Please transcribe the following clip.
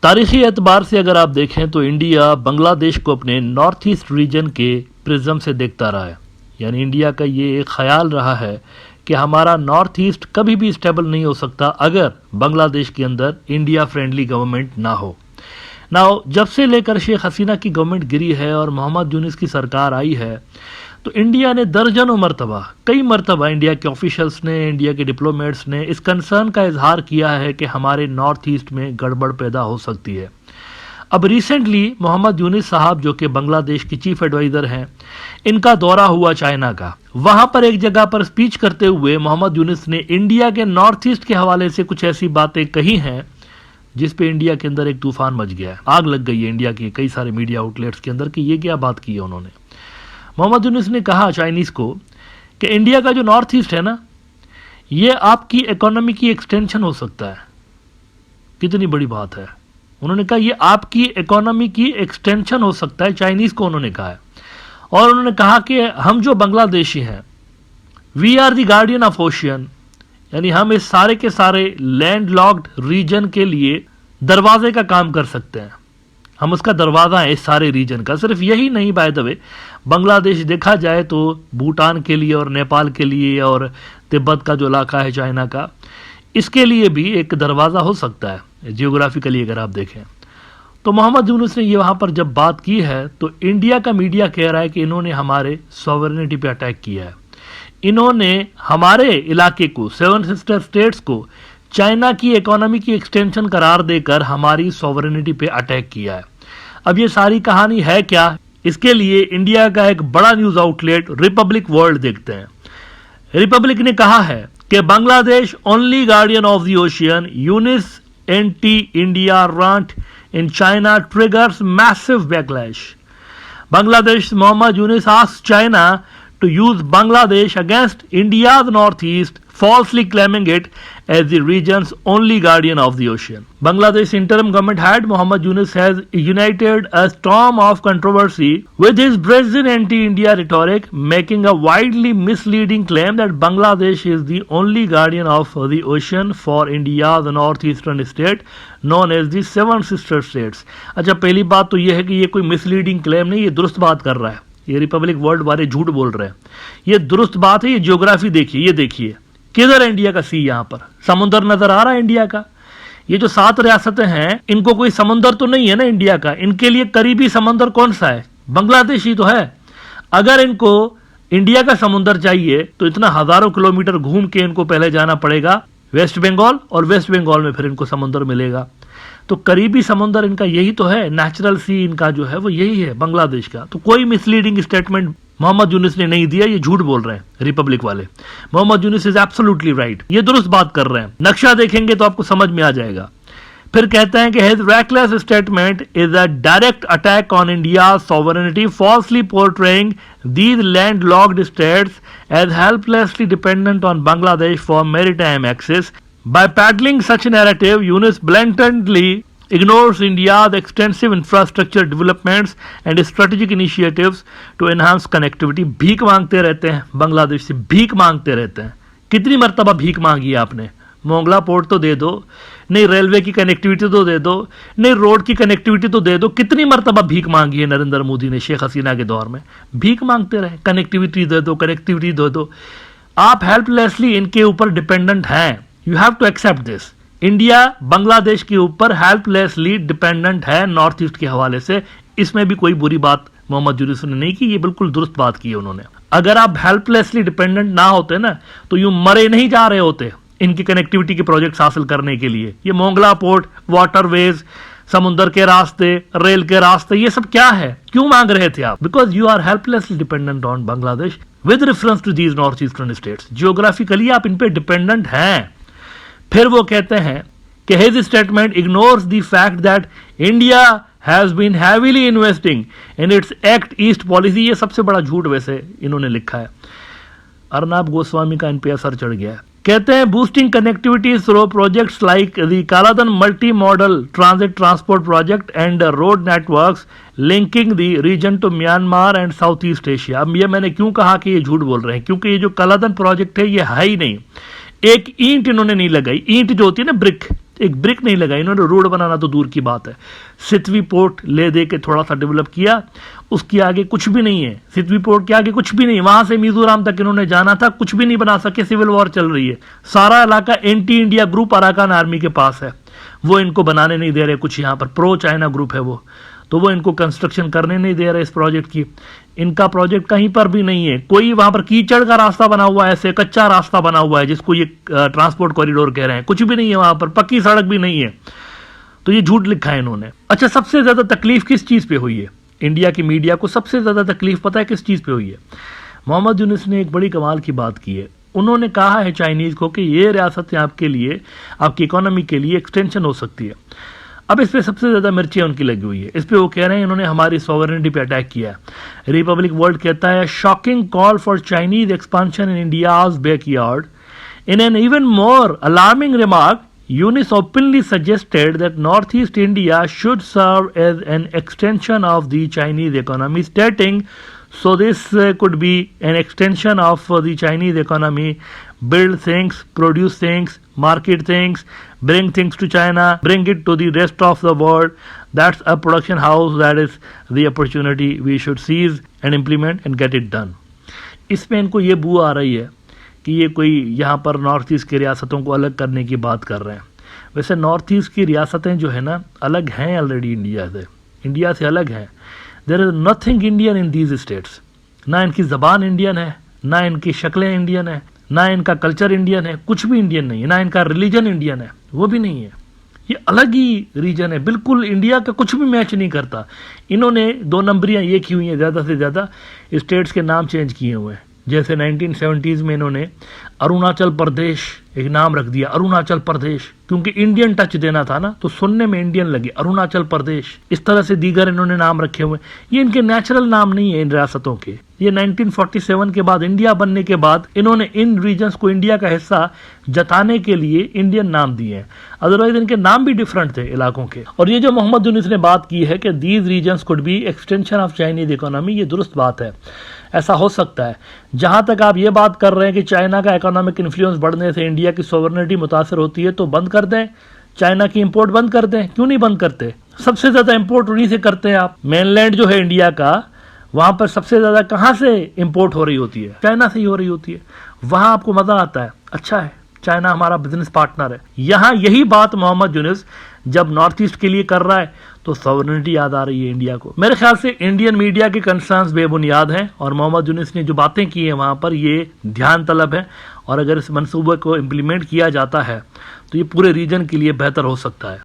तारीखी एतबार से अगर आप देखें तो इंडिया बांग्लादेश को अपने नॉर्थ ईस्ट रीजन के प्रिज्म से देखता रहा है। यानी इंडिया का ये एक ख्याल रहा है कि हमारा नॉर्थ ईस्ट कभी भी स्टेबल नहीं हो सकता अगर बांग्लादेश के अंदर इंडिया फ्रेंडली गवर्नमेंट ना हो। नाउ जब से लेकर शेख हसीना की गवर्नमेंट गिरी है और मोहम्मद यूनिस की सरकार आई है तो इंडिया ने दर्जनों मरतबा, कई मरतबा इंडिया के ऑफिशियल्स ने, इंडिया के डिप्लोमेट्स ने इस कंसर्न का इजहार किया है कि हमारे नॉर्थ ईस्ट में गड़बड़ पैदा हो सकती है। अब रिसेंटली मोहम्मद यूनिस साहब जो कि बांग्लादेश के चीफ एडवाइजर हैं, इनका दौरा हुआ चाइना का। वहां पर एक जगह पर स्पीच करते हुए मोहम्मद यूनिस ने इंडिया के नॉर्थ ईस्ट के हवाले से कुछ ऐसी बातें कही हैं जिस पे इंडिया के अंदर एक तूफान मच गया है। आग लग गई है इंडिया के कई सारे मीडिया आउटलेट्स के अंदर कि ये क्या बात की है उन्होंने। मोहम्मद यूनिस ने कहा चाइनीज को कि इंडिया का जो नॉर्थ ईस्ट है ना, ये आपकी इकोनॉमी की एक्सटेंशन हो सकता है। कितनी बड़ी बात है। उन्होंने कहा ये आपकी इकोनॉमी की एक्सटेंशन हो सकता है, चाइनीज को उन्होंने कहा है। और उन्होंने कहा कि हम जो बांग्लादेशी हैं, we are the guardian of ocean, यानी हम इस सारे के सारे लैंड लॉक्ड रीजन के लिए दरवाजे का काम कर सकते हैं। हम उसका दरवाजा है इस सारे रीजन का। सिर्फ यही नहीं, बाय द वे बांग्लादेश देखा जाए तो भूटान के लिए और नेपाल के लिए और तिब्बत का जो इलाका है चाइना का, इसके लिए भी एक दरवाज़ा हो सकता है जियोग्राफिकली अगर आप देखें। तो मोहम्मद यूनुस ने ये वहाँ पर जब बात की है तो इंडिया का मीडिया कह रहा है कि इन्होंने हमारे सॉवरेनिटी पे अटैक किया है। इन्होंने हमारे इलाके को, सेवन सिस्टर स्टेट्स को चाइना की इकोनॉमी की एक्सटेंशन करार देकर हमारी सॉवरेनिटी पे अटैक किया है। अब ये सारी कहानी है क्या, इसके लिए इंडिया का एक बड़ा न्यूज आउटलेट रिपब्लिक वर्ल्ड देखते हैं। रिपब्लिक ने कहा है कि Bangladesh only guardian of the ocean, Yunus anti India rant in China triggers massive backlash. Bangladesh Mohammad Yunus asked China to use Bangladesh against India's northeast, falsely claiming it as the region's only guardian of the ocean. Bangladesh interim government head Mohammad Yunus has united a storm of controversy with his brazen anti-India rhetoric, making a widely misleading claim that Bangladesh is the only guardian of the ocean for India's northeastern state known as the Seven Sister States. अच्छा, पहली बात तो यह है कि ये कोई misleading claim नहीं, ये दुरुस्त बात कर रहा है। ये रिपब्लिक वर्ल्ड वाले झूठ बोल रहे हैं। ये दुरुस्त बात है। ये ज्योग्राफी देखिए, ये देखिए किधर है इंडिया का सी, यहां पर समुद्र नजर आ रहा है इंडिया का। ये जो 7 रियासतें हैं, इनको कोई समुद्र तो नहीं है ना इंडिया का। इनके लिए करीबी समुद्र कौन सा है? बांग्लादेश ही तो है। अगर इनको इंडिया का समुद्र चाहिए तो इतना हजारों किलोमीटर घूम के इनको पहले जाना पड़ेगा वेस्ट बंगाल, और वेस्ट बंगाल में फिर इनको समुद्र मिलेगा। तो करीबी समुद्र इनका यही तो है, नेचुरल सी इनका जो है वो यही है बांग्लादेश का। तो कोई मिसलीडिंग स्टेटमेंट मोहम्मद यूनुस ने नहीं दिया, ये झूठ बोल रहे हैं रिपब्लिक वाले। Mohammad Yunus is absolutely right, ये दुरुस्त बात कर रहे हैं। नक्शा देखेंगे तो आपको समझ में आ जाएगा। फिर कहते हैं कि his reckless statement is a direct attack on India's sovereignty, falsely portraying these landlocked states as helplessly dependent on Bangladesh for maritime access. By peddling such a narrative, Yunus blatantly ignores India's extensive infrastructure developments and strategic initiatives to enhance connectivity. भीख मांगते रहते हैं, बांग्लादेश से भीख मांगते रहते हैं। कितनी मरतबा भीख मांगी आपने? मोंगला पोर्ट तो दे दो, नहीं रेलवे की कनेक्टिविटी तो दे दो, नहीं रोड की कनेक्टिविटी तो दे दो। कितनी मरतबा भीख मांगी है नरेंद्र मोदी ने शेख हसीना के दौर में? भीख मांगते रहे, कनेक्टिविटी दे दो, कनेक्टिविटी दे दो। आप हेल्पलेसली इनके ऊपर डिपेंडेंट हैं। You have to accept this. India Bangladesh के ऊपर हेल्पलेसली डिपेंडेंट है नॉर्थ ईस्ट के हवाले से। इसमें भी कोई बुरी बात मोहम्मद यूनुस ने नहीं की, ये बिल्कुल दुरुस्त बात की है उन्होंने। अगर आप हेल्पलेसली डिपेंडेंट ना होते ना तो यूं मरे नहीं जा रहे होते इनकी कनेक्टिविटी के प्रोजेक्ट्स हासिल करने के लिए। ये मोंगला पोर्ट, वाटरवेज, समुद्र के रास्ते, रेल के रास्ते, ये सब क्या है? क्यों मांग रहे थे आप? Because you are helplessly dependent on Bangladesh with reference to these north eastern states. Geographically आप इन पे डिपेंडेंट हैं। फिर वो कहते हैं कि his statement ignores the fact that India has been heavily investing in its Act East policy. ये सबसे बड़ा झूठ वैसे इन्होंने लिखा है। अर्नब गोस्वामी का इन पे असर चढ़ गया है। कहते हैं boosting connectivity through projects like the Kaladan multi-modal transit transport project and road networks linking the region to Myanmar and Southeast Asia. अब ये मैंने क्यों कहा कि ये झूठ बोल रहे हैं? क्योंकि ये जो कलादन प्रोजेक्ट है ये है ही नहीं। एक ईंट इन्होंने नहीं लगाई। ईंट जो होती है ना, ब्रिक, एक ब्रिक नहीं लगाई इन्होंने, रोड बनाना तो दूर की बात है। सितवी पोर्ट ले दे के थोड़ा सा डेवलप किया, उसके आगे कुछ भी नहीं है। सितवी पोर्ट के आगे कुछ भी नहीं, वहां से मिजोरम तक इन्होंने जाना था, कुछ भी नहीं बना सके, सिविल वॉर चल रही है। सारा इलाका anti India group Arakan army के पास है, वो इनको बनाने नहीं दे रहे कुछ, यहाँ पर प्रो चाइना ग्रुप है वो, तो वो इनको कंस्ट्रक्शन करने नहीं दे रहे इस प्रोजेक्ट की। इनका प्रोजेक्ट कहीं पर भी नहीं है, कोई वहां पर कीचड़ का रास्ता बना हुआ है, ऐसे कच्चा रास्ता बना हुआ है जिसको ये ट्रांसपोर्ट कॉरिडोर कह रहे हैं, कुछ भी नहीं है वहां पर, पक्की सड़क भी नहीं है। तो ये झूठ लिखा है इन्होंने। अच्छा, सबसे ज्यादा तकलीफ किस चीज पे हुई है इंडिया की मीडिया को? सबसे ज्यादा तकलीफ पता है किस चीज पे हुई है? मोहम्मद यूनुस ने एक बड़ी कमाल की बात की है। उन्होंने कहा है चाइनीज को कि ये रियासत आपके लिए, आपकी इकोनॉमी के लिए एक्सटेंशन हो सकती है। अब इस पे सबसे ज्यादा मिर्ची उनकी लगी हुई है, इस पे वो कह रहे हैं इन्होंने हमारी सॉवरेनिटी पे अटैक किया है। रिपब्लिक वर्ल्ड कहता है shocking call for Chinese expansion in India's backyard. In an even more alarming remark, Yunus openly suggested that Northeast India should serve as an extension of the Chinese economy, stating, so this could be an extension of the Chinese economy, build things, produce things, market things, bring things to China, bring it to the rest of the world. That's a production house, that is the opportunity we should seize and implement and get it done. इसमें इनको ये बू आ रही है कि ये कोई यहाँ पर नॉर्थ ईस्ट की रियासतों को अलग करने की बात कर रहे हैं। वैसे नॉर्थ ईस्ट की रियासतें जो है ना अलग हैं ऑलरेडी इंडिया से अलग हैं। There is nothing Indian in these states. ना इनकी ज़बान इंडियन है, ना इनकी शक्लें इंडियन है, ना इनका कल्चर इंडियन है, कुछ भी इंडियन नहीं है, ना इनका रिलीजन इंडियन है, वो भी नहीं है। ये अलग ही रीजन है, बिल्कुल इंडिया का कुछ भी मैच नहीं करता। इन्होंने 2 नंबरियाँ ये की हुई हैं, ज़्यादा से ज़्यादा स्टेट्स के नाम चेंज किए हुए हैं। जैसे 1970s में इन्होंने अरुणाचल प्रदेश एक नाम रख दिया, अरुणाचल प्रदेश, क्योंकि इंडियन टच देना था ना, तो सुनने में इंडियन लगे, अरुणाचल प्रदेश। इस तरह से दीगर इन्होंने नाम रखे हुए। ये इनके नेचुरल नाम नहीं है इन रियासतों के। ये 1947 के बाद, इंडिया बनने के बाद, इन्होंने इन रीजन्स को इंडिया का हिस्सा जताने के लिए इंडियन नाम दिए हैं, अदरवाइज इनके नाम भी डिफरेंट थे इलाकों के। और ये जो मोहम्मद यूनुस ने बात की है कि these reasons could be extension of Chinese economy, ये दुरुस्त बात है, ऐसा हो सकता है। जहां तक आप ये बात कर रहे हैं कि चाइना का इकोनॉमिक इन्फ्लुएंस बढ़ने से इंडिया की सॉवरेनिटी मुतासर होती है, तो बंद कर दें, चाइना की इंपोर्ट बंद कर दें। क्यों नहीं बंद करते? सबसे ज्यादा इंपोर्ट उन्हीं से करते हैं आप। मेनलैंड जो है इंडिया का, वहां पर सबसे ज्यादा कहां से इंपोर्ट हो रही होती है? चाइना से ही हो रही होती है। वहां आपको मजा आता है, अच्छा है, चाइना हमारा बिजनेस पार्टनर है। यहां यही बात मोहम्मद यूनुस जब नॉर्थ ईस्ट के लिए कर रहा है तो सॉवरेनिटी याद आ रही है इंडिया को। मेरे ख्याल से इंडियन मीडिया के कंसर्न्स बेबुनियाद हैं और मोहम्मद यूनुस ने जो बातें की हैं वहां पर ये ध्यान तलब है, और अगर इस मंसूबे को इम्प्लीमेंट किया जाता है तो ये पूरे रीजन के लिए बेहतर हो सकता है।